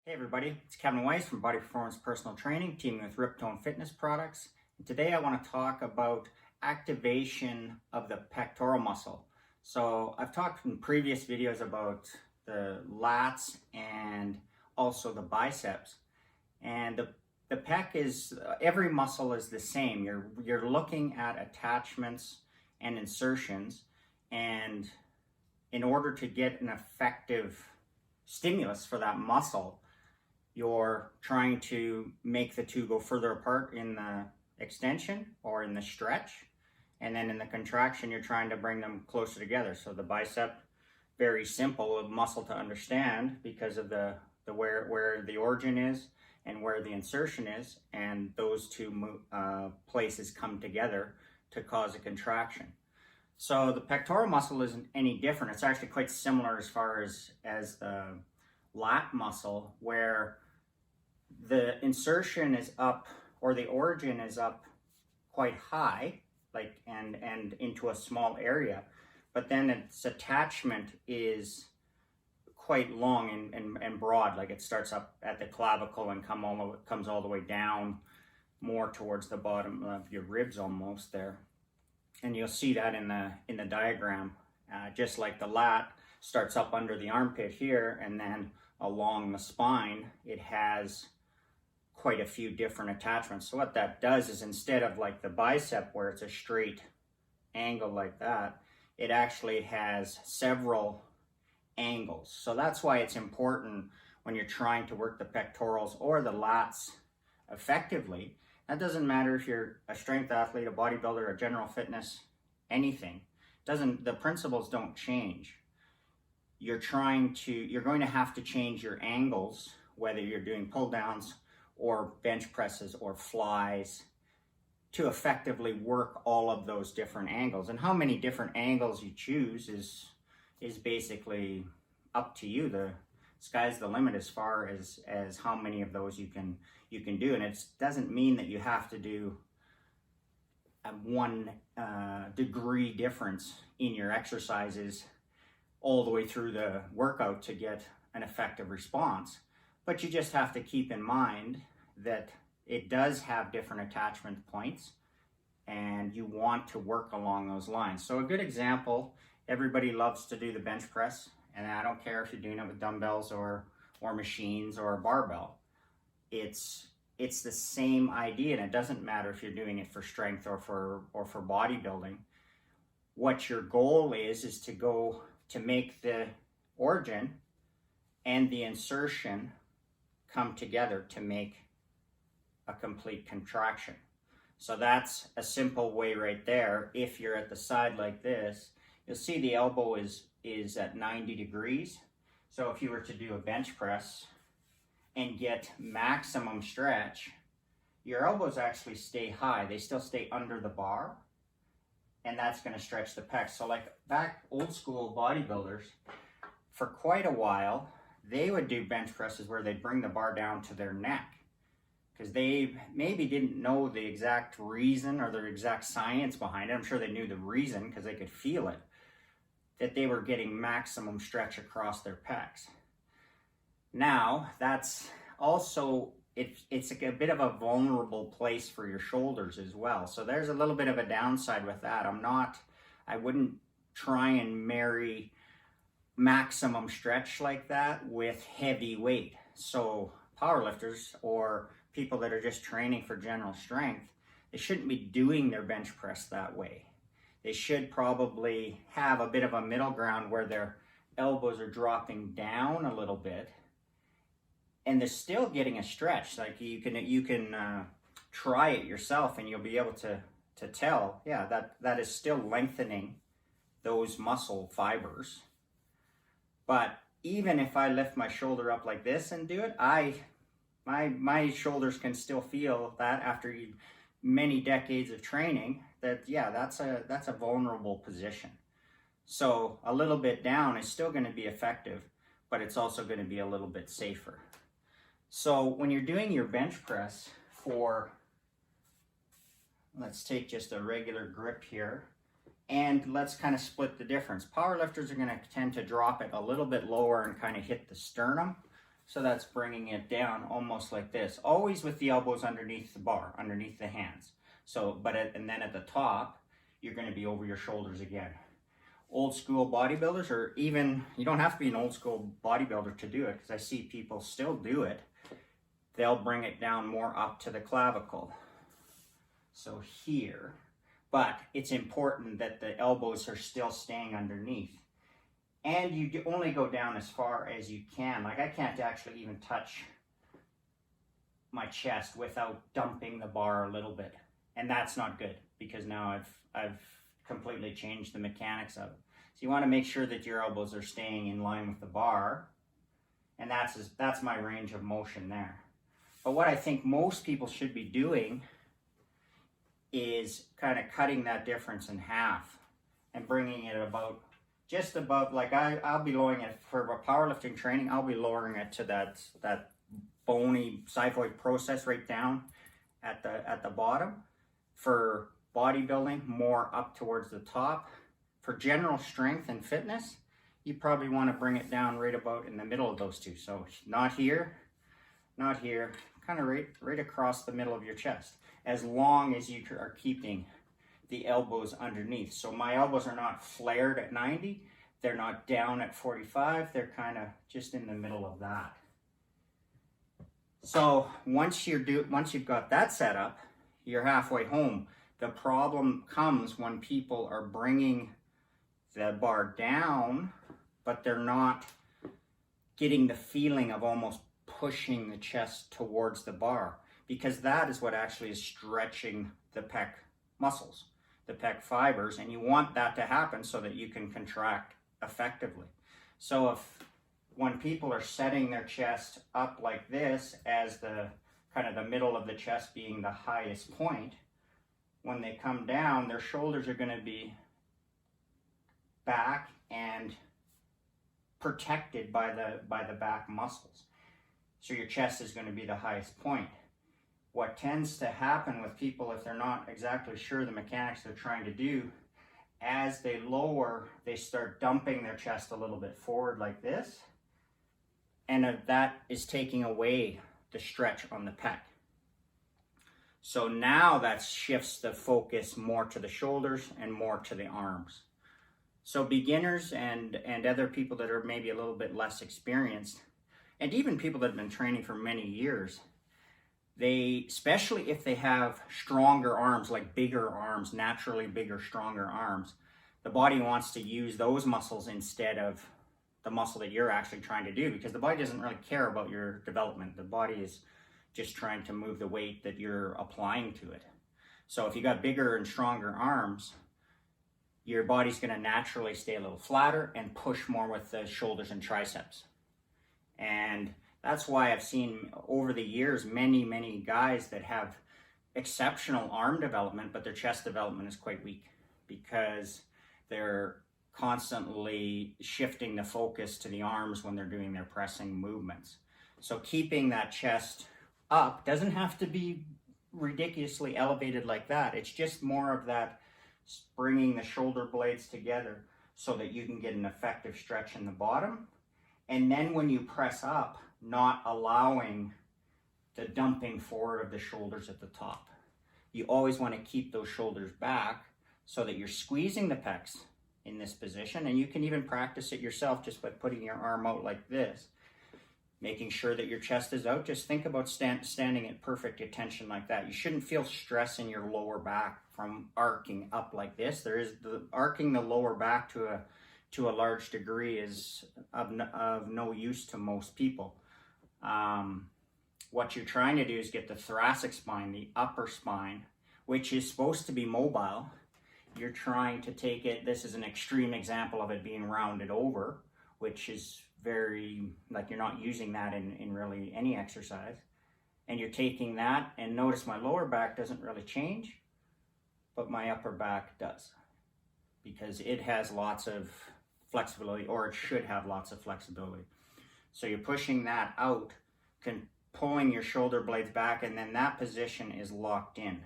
Hey everybody, it's Kevin Weiss from Body Performance Personal Training, teaming with Riptone Fitness Products. And today I want to talk about activation of the pectoral muscle. So I've talked in previous videos about the lats and also the biceps. And the pec is, every muscle is the same. You're looking at attachments and insertions, and in order to get an effective stimulus for that muscle, you're trying to make the two go further apart in the extension or in the stretch. And then in the contraction, you're trying to bring them closer together. So the bicep, very simple muscle to understand because of the where the origin is and where the insertion is. And those two places come together to cause a contraction. So the pectoral muscle isn't any different. It's actually quite similar as far as the lat muscle, where the insertion is up, or the origin is up quite high, like and into a small area, but then its attachment is quite long and broad, like it starts up at the clavicle and comes all the way down more towards the bottom of your ribs almost there. And you'll see that in the diagram, just like the lat starts up under the armpit here, and then along the spine it has quite a few different attachments. So what that does is, instead of like the bicep where it's a straight angle like that, it actually has several angles. So that's why it's important when you're trying to work the pectorals or the lats effectively. That doesn't matter if you're a strength athlete, a bodybuilder, a general fitness, anything. The principles don't change. You're going to have to change your angles, whether you're doing pull downs or bench presses or flies, to effectively work all of those different angles. And how many different angles you choose is basically up to you. The sky's the limit as far as how many of those you can do. And it doesn't mean that you have to do a 1 degree difference in your exercises all the way through the workout to get an effective response. But you just have to keep in mind that it does have different attachment points, and you want to work along those lines. So a good example, everybody loves to do the bench press, and I don't care if you're doing it with dumbbells or machines or a barbell. It's the same idea, and it doesn't matter if you're doing it for strength or for bodybuilding. What your goal is to make the origin and the insertion come together to make a complete contraction. So that's a simple way right there. If you're at the side like this, you'll see the elbow is at 90 degrees. So if you were to do a bench press and get maximum stretch, your elbows actually stay high. They still stay under the bar, and that's going to stretch the pecs. So like back old school bodybuilders, for quite a while, they would do bench presses where they'd bring the bar down to their neck, because they maybe didn't know the exact reason or the exact science behind it. I'm sure they knew the reason because they could feel it, that they were getting maximum stretch across their pecs. Now, that's also, it's like a bit of a vulnerable place for your shoulders as well. So there's a little bit of a downside with that. I wouldn't try and marry maximum stretch like that with heavy weight. So powerlifters or people that are just training for general strength, they shouldn't be doing their bench press that way. They should probably have a bit of a middle ground where their elbows are dropping down a little bit, and they're still getting a stretch. Like you can try it yourself, and you'll be able to tell, yeah, that is still lengthening those muscle fibers. But even if I lift my shoulder up like this and do it, my shoulders can still feel that after many decades of training, that yeah, that's a vulnerable position. So a little bit down is still going to be effective, but it's also going to be a little bit safer. So when you're doing your bench press let's take just a regular grip here, and let's kind of split the difference. Powerlifters are going to tend to drop it a little bit lower and kind of hit the sternum. So that's bringing it down almost like this, always with the elbows underneath the bar, underneath the hands. So, and then at the top, you're going to be over your shoulders again. Old school bodybuilders, or even, you don't have to be an old school bodybuilder to do it, because I see people still do it. They'll bring it down more up to the clavicle. So here, but it's important that the elbows are still staying underneath. And you only go down as far as you can. Like, I can't actually even touch my chest without dumping the bar a little bit. And that's not good, because now I've completely changed the mechanics of it. So you want to make sure that your elbows are staying in line with the bar. And that's my range of motion there. But what I think most people should be doing is kind of cutting that difference in half and bringing it about just above, like I'll be lowering it for powerlifting training. I'll be lowering it to that bony xiphoid process right down at the bottom. For bodybuilding, more up towards the top. For general strength and fitness, you probably want to bring it down right about in the middle of those two. So not here, not here, kind of right across the middle of your chest, as long as you are keeping the elbows underneath. So my elbows are not flared at 90, they're not down at 45, they're kind of just in the middle of that. So once you've got that set up, you're halfway home. The problem comes when people are bringing the bar down, but they're not getting the feeling of almost pushing the chest towards the bar, because that is what actually is stretching the pec muscles, the pec fibers, and you want that to happen so that you can contract effectively. So when people are setting their chest up like this, as the kind of the middle of the chest being the highest point, when they come down, their shoulders are going to be back and protected by the back muscles. So your chest is going to be the highest point. What tends to happen with people, if they're not exactly sure the mechanics they're trying to do, as they lower, they start dumping their chest a little bit forward like this, and that is taking away the stretch on the pec. So now that shifts the focus more to the shoulders and more to the arms. So beginners and other people that are maybe a little bit less experienced, and even people that have been training for many years, they, especially if they have stronger arms, like bigger arms, naturally bigger, stronger arms, the body wants to use those muscles instead of the muscle that you're actually trying to do, because the body doesn't really care about your development. The body is just trying to move the weight that you're applying to it. So if you got bigger and stronger arms, your body's going to naturally stay a little flatter and push more with the shoulders and triceps. And that's why I've seen over the years many guys that have exceptional arm development, but their chest development is quite weak, because they're constantly shifting the focus to the arms when they're doing their pressing movements. So keeping that chest up doesn't have to be ridiculously elevated like that. It's just more of that bringing the shoulder blades together so that you can get an effective stretch in the bottom. And then when you press up, not allowing the dumping forward of the shoulders at the top. You always want to keep those shoulders back so that you're squeezing the pecs in this position. And you can even practice it yourself just by putting your arm out like this, making sure that your chest is out. Just think about standing at perfect attention like that. You shouldn't feel stress in your lower back from arcing up like this. There is arcing the lower back to a large degree is of no use to most people. What you're trying to do is get the thoracic spine, the upper spine, which is supposed to be mobile. You're trying to take it, this is an extreme example of it being rounded over, which is very, like, you're not using that in really any exercise. And you're taking that, and notice my lower back doesn't really change, but my upper back does, because it has lots of flexibility, or it should have lots of flexibility. So you're pushing that out, pulling your shoulder blades back, and then that position is locked in.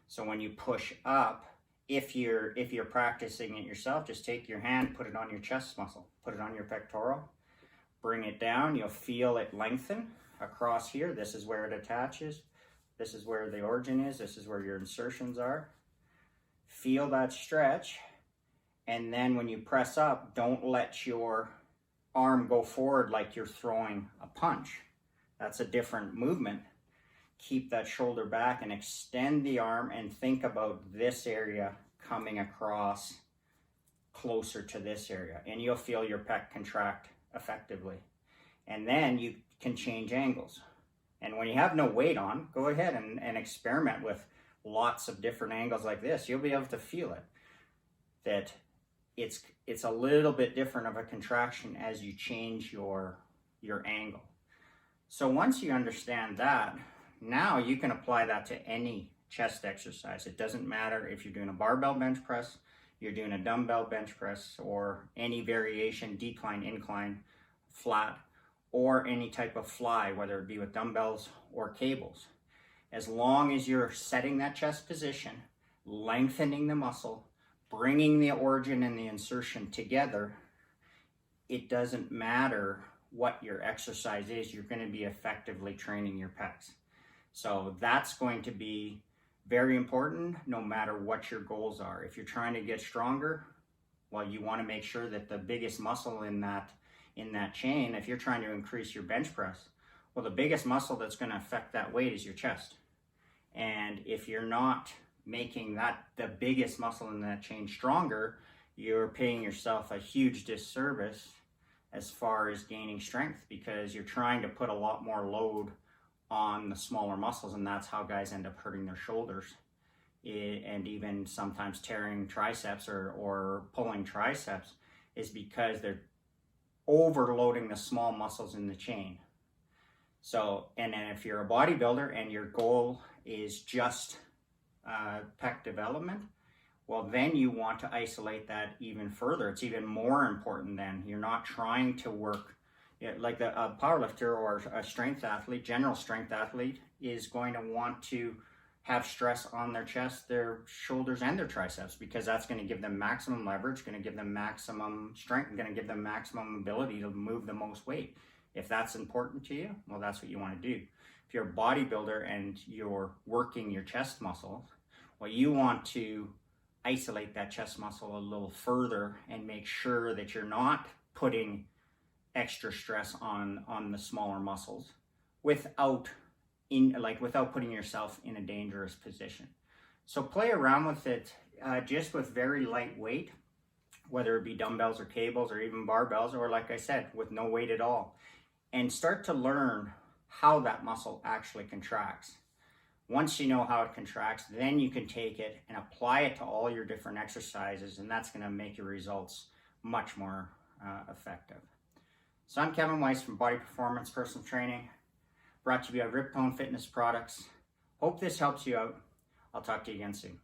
So when you push up, if you're practicing it yourself, just take your hand, put it on your chest muscle, put it on your pectoral, Bring it down, you'll feel it lengthen across here. This is where it attaches. This is where the origin is. This is where your insertions are. Feel that stretch. And then when you press up, don't let your arm go forward like you're throwing a punch. That's a different movement. Keep that shoulder back and extend the arm and think about this area coming across closer to this area. And you'll feel your pec contract effectively. And then you can change angles. And when you have no weight on, go ahead and experiment with lots of different angles like this. You'll be able to feel it. That it's a little bit different of a contraction as you change your angle. So once you understand that, now you can apply that to any chest exercise. It doesn't matter if you're doing a barbell bench press, you're doing a dumbbell bench press, or any variation, decline, incline, flat, or any type of fly, whether it be with dumbbells or cables. As long as you're setting that chest position, lengthening the muscle, bringing the origin and the insertion together, it doesn't matter what your exercise is, you're going to be effectively training your pecs. So that's going to be very important no matter what your goals are. If you're trying to get stronger, well, you want to make sure that the biggest muscle in that chain, if you're trying to increase your bench press, well, the biggest muscle that's going to affect that weight is your chest. And if you're not making that the biggest muscle in that chain stronger, you're paying yourself a huge disservice as far as gaining strength, because you're trying to put a lot more load on the smaller muscles, and that's how guys end up hurting their shoulders and even sometimes tearing triceps or pulling triceps, is because they're overloading the small muscles in the chain. So, and then if you're a bodybuilder and your goal is just pec development, well, then you want to isolate that even further. It's even more important then. You're not trying to work like a powerlifter or a strength athlete, general strength athlete, is going to want to have stress on their chest, their shoulders, and their triceps, because that's going to give them maximum leverage, going to give them maximum strength, going to give them maximum ability to move the most weight. If that's important to you, well, that's what you want to do. If you're a bodybuilder and you're working your chest muscle, well, you want to isolate that chest muscle a little further and make sure that you're not putting extra stress on the smaller muscles without putting yourself in a dangerous position. So play around with it just with very light weight, whether it be dumbbells or cables or even barbells, or like I said, with no weight at all, and start to learn how that muscle actually contracts. Once you know how it contracts, then you can take it and apply it to all your different exercises, and that's going to make your results much more effective. So I'm Kevin Weiss from Body Performance Personal Training, brought to you by Riptone Fitness Products. Hope this helps you out. I'll talk to you again soon.